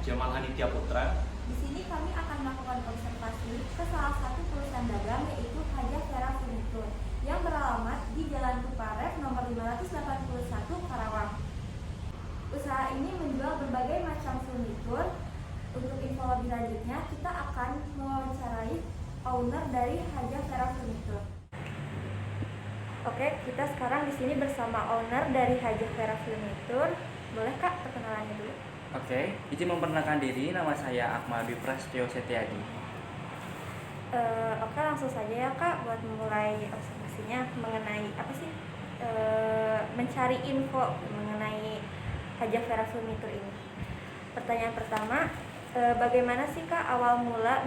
Jamal Hanitya Putra. Di sini kami akan melakukan observasi ke salah satu perusahaan dagang yaitu Haja Vera Furnitur yang beralamat di Jalan Tuparet nomor 581 Karawang. Usaha ini menjual berbagai macam furnitur. Untuk info lebih lanjutnya, kita akan mewawancarai owner dari Haja Vera Furnitur. Oke, kita sekarang di sini bersama owner dari Haja Vera Furnitur. Boleh Kak perkenalannya dulu? Oke, izin memperkenalkan diri, nama saya Akmal Dwi Prasetyo Setiadi. Oke, langsung saja ya Kak buat memulai observasinya mengenai apa sih mencari info mengenai Haja Vera Furnitur ini. Pertanyaan pertama, bagaimana sih Kak awal mula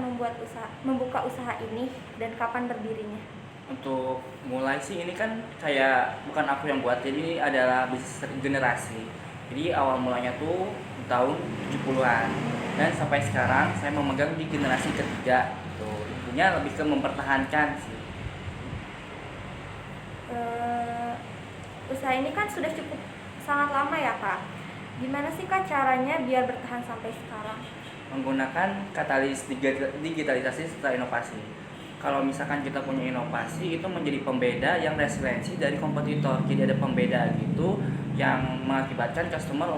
membuka usaha ini dan kapan berdirinya? Untuk mulai sih ini kan kayak bukan aku yang buat, jadi ini adalah bisnis generasi. Jadi awal mulanya tuh tahun 70-an dan sampai sekarang saya memegang di generasi ketiga. Tuh, intinya lebih ke mempertahankan sih. Usaha ini kan sudah cukup sangat lama ya Kak. Gimana sih Kak caranya biar bertahan sampai sekarang? Menggunakan katalis digitalisasi serta inovasi. Kalau misalkan kita punya inovasi itu menjadi pembeda yang resiliensi dari kompetitor. Jadi ada pembeda gitu yang mengakibatkan customer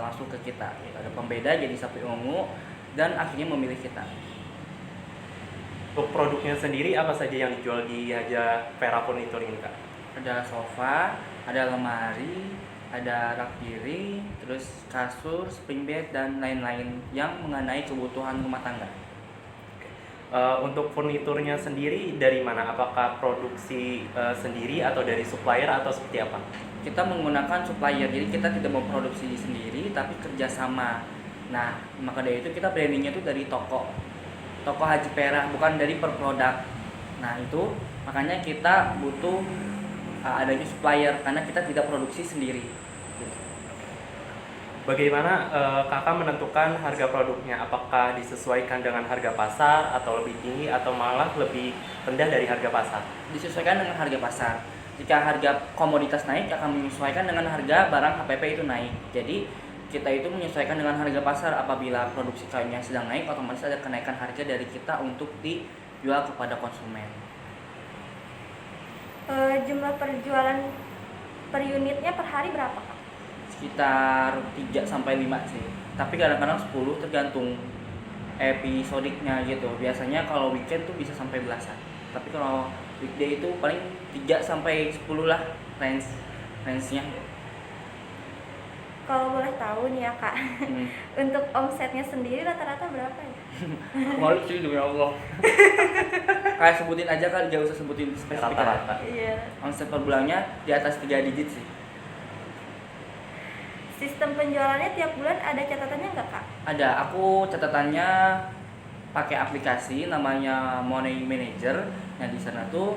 langsung ke kita. Gitu. Ada pembeda jadi sapi ungu dan akhirnya memilih kita. Untuk produknya sendiri apa saja yang dijual di Haja Vera Furnitur ini Kak? Ada sofa, ada lemari, ada rak piring, terus kasur, spring bed dan lain-lain yang mengenai kebutuhan rumah tangga. Untuk furniturnya sendiri dari mana? Apakah produksi sendiri atau dari supplier atau seperti apa? Kita menggunakan supplier, jadi kita tidak memproduksi sendiri tapi kerjasama. Nah, maka dari itu kita brandingnya itu dari toko Haji Vera, bukan dari per produk. Nah itu makanya kita butuh adanya supplier karena kita tidak produksi sendiri. Bagaimana kakak menentukan harga produknya? Apakah disesuaikan dengan harga pasar atau lebih tinggi atau malah lebih rendah dari harga pasar? Disesuaikan dengan harga pasar. Jika harga komoditas naik akan menyesuaikan dengan harga barang HPP itu naik. Jadi kita itu menyesuaikan dengan harga pasar. Apabila produksi kainnya sedang naik, otomatis ada kenaikan harga dari kita untuk dijual kepada konsumen. Jumlah perjualan per unitnya per hari berapa Kak? Sekitar 3 sampai 5 sih. Tapi kadang-kadang 10 tergantung episodiknya gitu. Biasanya kalau weekend tuh bisa sampai belasan. Tapi kalau weekday itu paling 3 sampai 10 lah range-nya. Kalau boleh tahu nih ya Kak, untuk omsetnya sendiri rata-rata berapa ya? Malu sih demi Allah. Kayak sebutin aja kan, gak usah sebutin spesifik. Rata-rata. Iya. Omset per bulannya di atas 3 digit sih. Sistem penjualannya tiap bulan ada catatannya nggak Kak? Ada, aku catatannya pakai aplikasi namanya Money Manager. Nah di sana tuh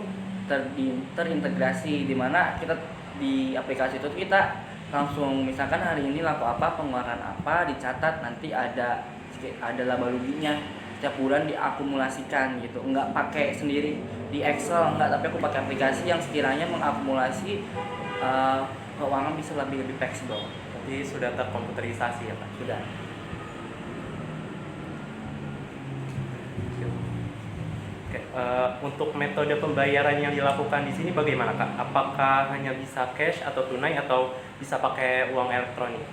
terintegrasi, di mana kita di aplikasi itu kita langsung misalkan hari ini laku apa, pengeluaran apa, dicatat, nanti ada laba ruginya setiap bulan diakumulasikan gitu. Enggak pakai sendiri di Excel, enggak, tapi aku pakai aplikasi yang sekiranya mengakumulasi keuangan bisa lebih fleksibel. Jadi sudah terkomputerisasi ya Pak? Sudah. Oke, untuk metode pembayaran yang dilakukan di sini bagaimana Kak? Apakah hanya bisa cash atau tunai atau bisa pakai uang elektronik?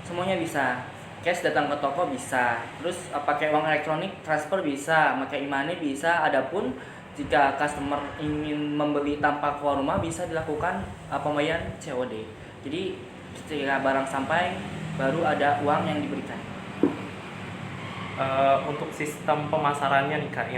Semuanya bisa. Cash datang ke toko bisa. Terus pakai uang elektronik transfer bisa, pakai e-money bisa. Adapun jika customer ingin membeli tanpa keluar rumah bisa dilakukan pembayaran COD. Jadi ketika barang sampai baru ada uang yang diberikan. Untuk sistem pemasarannya nih Kak,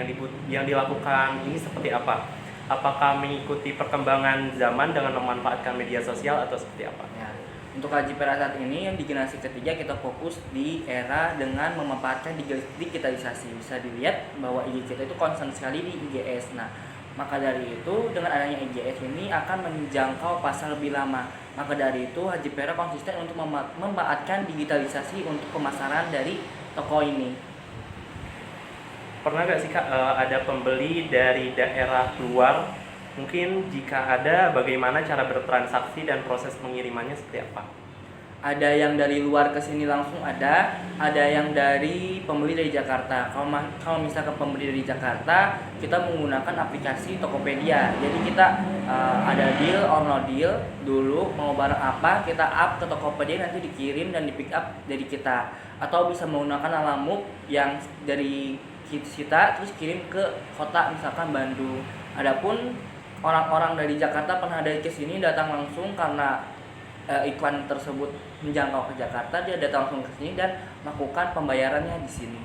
yang dilakukan ini seperti apa? Apakah mengikuti perkembangan zaman dengan memanfaatkan media sosial atau seperti apa? Ya, untuk Haji Vera saat ini yang di generasi ketiga kita fokus di era dengan memanfaatkan digitalisasi. Bisa dilihat bahwa IG kita itu concern sekali di IGS. Nah, maka dari itu dengan adanya IGS ini akan menjangkau pasar lebih lama. Maka dari itu Haji Vera konsisten untuk memanfaatkan digitalisasi untuk pemasaran dari toko ini. Pernah gak sih Kak ada pembeli dari daerah luar? Mungkin jika ada, bagaimana cara bertransaksi dan proses pengirimannya seperti apa? Ada yang dari luar ke sini langsung ada yang dari pembeli dari Jakarta. Kalau misalkan pembeli dari Jakarta, kita menggunakan aplikasi Tokopedia. Jadi kita ada deal or no deal dulu, mau barang apa kita up ke Tokopedia, nanti dikirim dan di pick up dari kita. Atau bisa menggunakan Lalamove yang dari kita terus kirim ke kota misalkan Bandung. Adapun orang-orang dari Jakarta pernah dari ke sini datang langsung karena iklan tersebut menjangkau ke Jakarta, dia datang langsung ke sini dan melakukan pembayarannya di sini.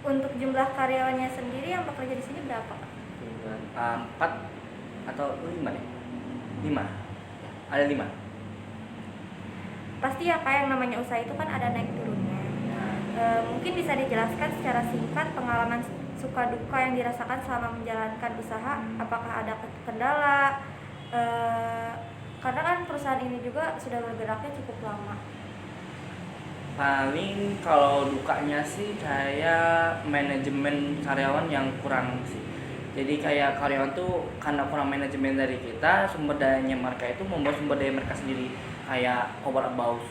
Untuk jumlah karyawannya sendiri yang bekerja di sini berapa, Kak? 4 atau 5 nih? 5. Ada 5. Pasti ya Kak, yang namanya usaha itu kan ada naik turunnya. Mungkin bisa dijelaskan secara singkat pengalaman suka duka yang dirasakan selama menjalankan usaha, apakah ada kendala? Karena kan perusahaan ini juga sudah bergeraknya cukup lama. Paling kalau dukanya sih kayak manajemen karyawan yang kurang sih. Jadi kayak karyawan tuh karena kurang manajemen dari kita, sumber dayanya mereka itu membuat sumber daya mereka sendiri, kayak overabouts,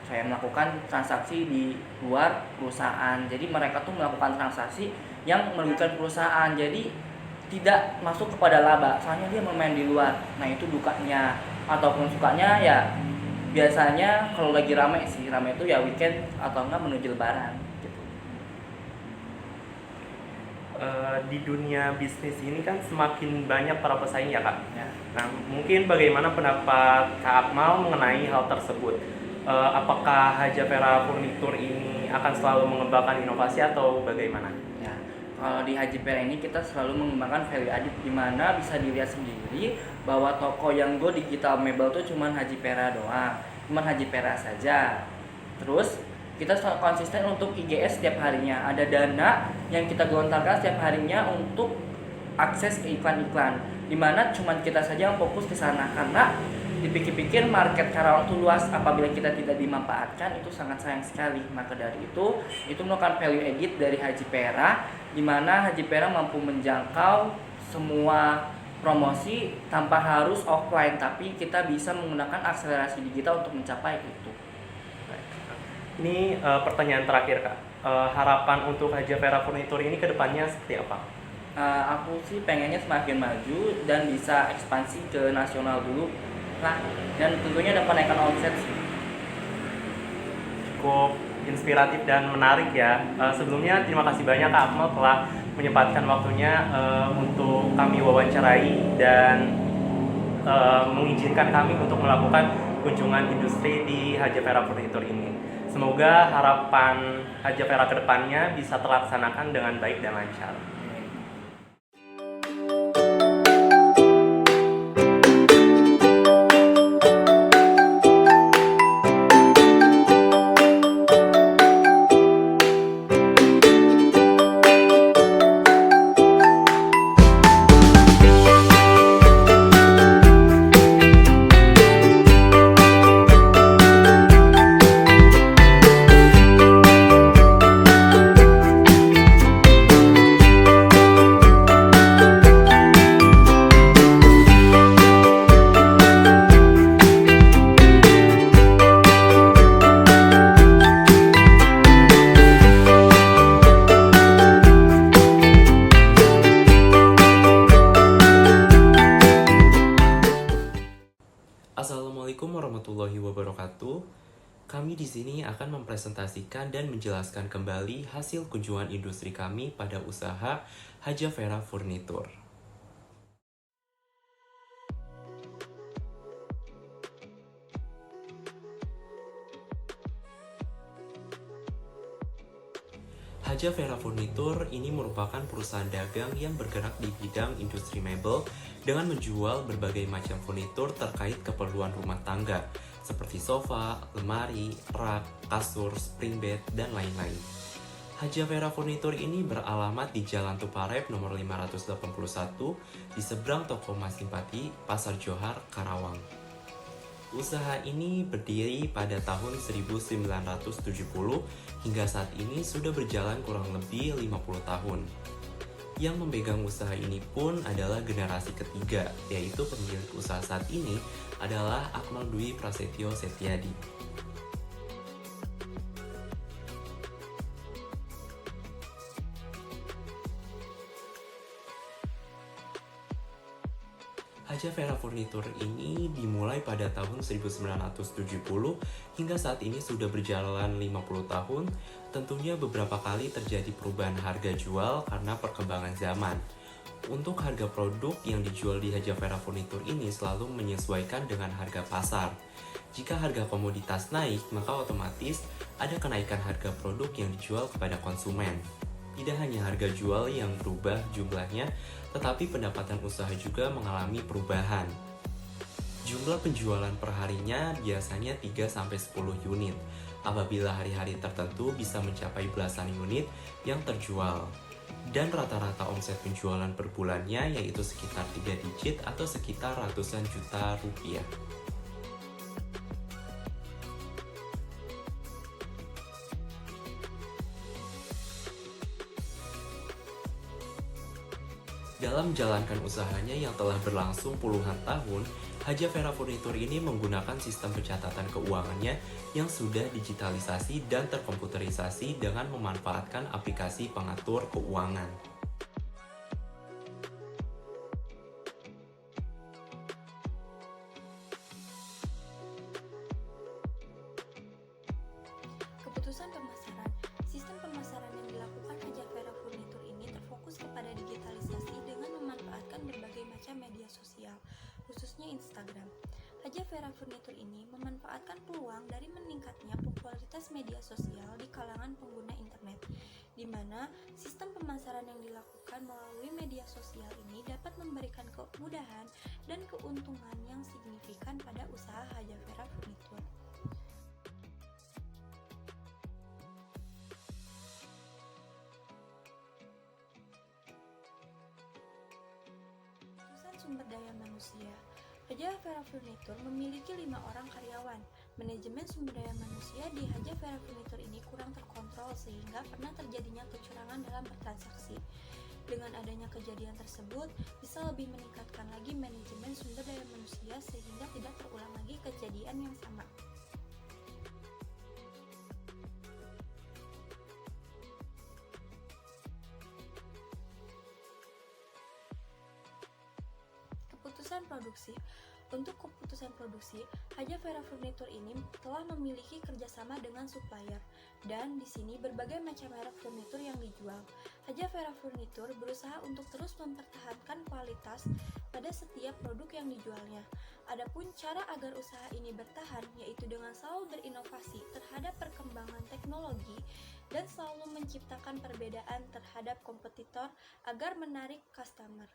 saya melakukan transaksi di luar perusahaan. Jadi mereka tuh melakukan transaksi yang merugikan perusahaan, jadi tidak masuk kepada laba, soalnya dia bermain di luar. Nah itu dukanya. Ataupun sukanya ya biasanya kalau lagi rame itu ya weekend atau enggak menuju lebaran gitu. Di dunia bisnis ini kan semakin banyak para pesaing ya Kak. Ya. Nah, mungkin bagaimana pendapat Kak Akmal mengenai hal tersebut? Apakah Haja Vera Furnitur ini akan selalu mengembangkan inovasi atau bagaimana? Ya. Kalau di Haji Vera ini kita selalu mengembangkan value added, di mana bisa dilihat sendiri bahwa toko yang go digital mebel itu cuma Haji Vera doang, cuma Haji Vera saja. Terus kita konsisten untuk IGS setiap harinya, ada dana yang kita gelontarkan setiap harinya untuk akses ke iklan-iklan, di mana cuma kita saja yang fokus ke sana, karena dipikir-pikir market Karawang itu luas, apabila kita tidak dimanfaatkan itu sangat sayang sekali. Maka dari itu merupakan value added dari Haji Vera, di mana Haji Vera mampu menjangkau semua promosi tanpa harus offline, tapi kita bisa menggunakan akselerasi digital untuk mencapai itu. Ini pertanyaan terakhir Kak, harapan untuk Haja Vera Furnitur ini kedepannya seperti apa? Aku sih pengennya semakin maju dan bisa ekspansi ke nasional dulu lah, dan tentunya ada kenaikan omset sih. Cukup inspiratif dan menarik ya. Sebelumnya terima kasih banyak Kak Akmal telah menyempatkan waktunya untuk kami wawancarai dan mengizinkan kami untuk melakukan kunjungan industri di Haja Vera Furnitur ini. Semoga harapan Haja Vera kedepannya bisa terlaksanakan dengan baik dan lancar. Assalamualaikum warahmatullahi wabarakatuh. Kami di sini akan mempresentasikan dan menjelaskan kembali hasil kunjungan industri kami pada usaha Haja Vera Furnitur. Haja Vera Furnitur ini merupakan perusahaan dagang yang bergerak di bidang industri mebel dengan menjual berbagai macam furnitur terkait keperluan rumah tangga seperti sofa, lemari, rak, kasur, spring bed, dan lain-lain. Haja Vera Furnitur ini beralamat di Jalan Tuparep nomor 581 di seberang toko Mas Simpati, Pasar Johar, Karawang. Usaha ini berdiri pada tahun 1970 hingga saat ini sudah berjalan kurang lebih 50 tahun. Yang memegang usaha ini pun adalah generasi ketiga, yaitu pemilik usaha saat ini adalah Akmal Dwi Prasetyo Setiadi. Haja Vera Furnitur ini dimulai pada tahun 1970 hingga saat ini sudah berjalan 50 tahun. Tentunya beberapa kali terjadi perubahan harga jual karena perkembangan zaman. Untuk harga produk yang dijual di Haja Vera Furnitur ini selalu menyesuaikan dengan harga pasar. Jika harga komoditas naik, maka otomatis ada kenaikan harga produk yang dijual kepada konsumen. Tidak hanya harga jual yang berubah jumlahnya, tetapi pendapatan usaha juga mengalami perubahan. Jumlah penjualan perharinya biasanya 3-10 unit. Apabila hari-hari tertentu bisa mencapai belasan unit yang terjual. Dan rata-rata omset penjualan per bulannya yaitu sekitar 3 digit atau sekitar ratusan juta rupiah. Dalam menjalankan usahanya yang telah berlangsung puluhan tahun, Haja Vera Furnitur ini menggunakan sistem pencatatan keuangannya yang sudah digitalisasi dan terkomputerisasi dengan memanfaatkan aplikasi pengatur keuangan. Keputusan pemasaran. Sistem pemasaran yang dilakukan Haja Vera Furnitur ini terfokus kepada digitalisasi dengan memanfaatkan berbagai macam media sosial, khususnya Instagram. Haja Vera Furnitur ini memanfaatkan peluang dari meningkatnya popularitas media sosial di kalangan pengguna internet, di mana sistem pemasaran yang dilakukan melalui media sosial ini dapat memberikan kemudahan dan keuntungan yang signifikan pada usaha Haja Vera Furnitur. Sumber daya manusia. Haja Vera Furnitur memiliki 5 orang karyawan. Manajemen sumber daya manusia di Haja Vera Furnitur ini kurang terkontrol sehingga pernah terjadinya kecurangan dalam bertransaksi. Dengan adanya kejadian tersebut, bisa lebih meningkatkan lagi manajemen sumber daya manusia sehingga tidak terulang lagi kejadian yang sama. Keputusan produksi. Untuk keputusan produksi, Haja Vera Furnitur ini telah memiliki kerjasama dengan supplier, dan di sini berbagai macam merek furnitur yang dijual. Haja Vera Furnitur berusaha untuk terus mempertahankan kualitas pada setiap produk yang dijualnya. Adapun cara agar usaha ini bertahan yaitu dengan selalu berinovasi terhadap perkembangan teknologi dan selalu menciptakan perbedaan terhadap kompetitor agar menarik customer.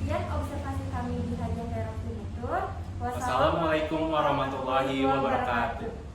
Sekian observasi kami di Haja Vera Furnitur. Wassalamualaikum warahmatullahi wabarakatuh.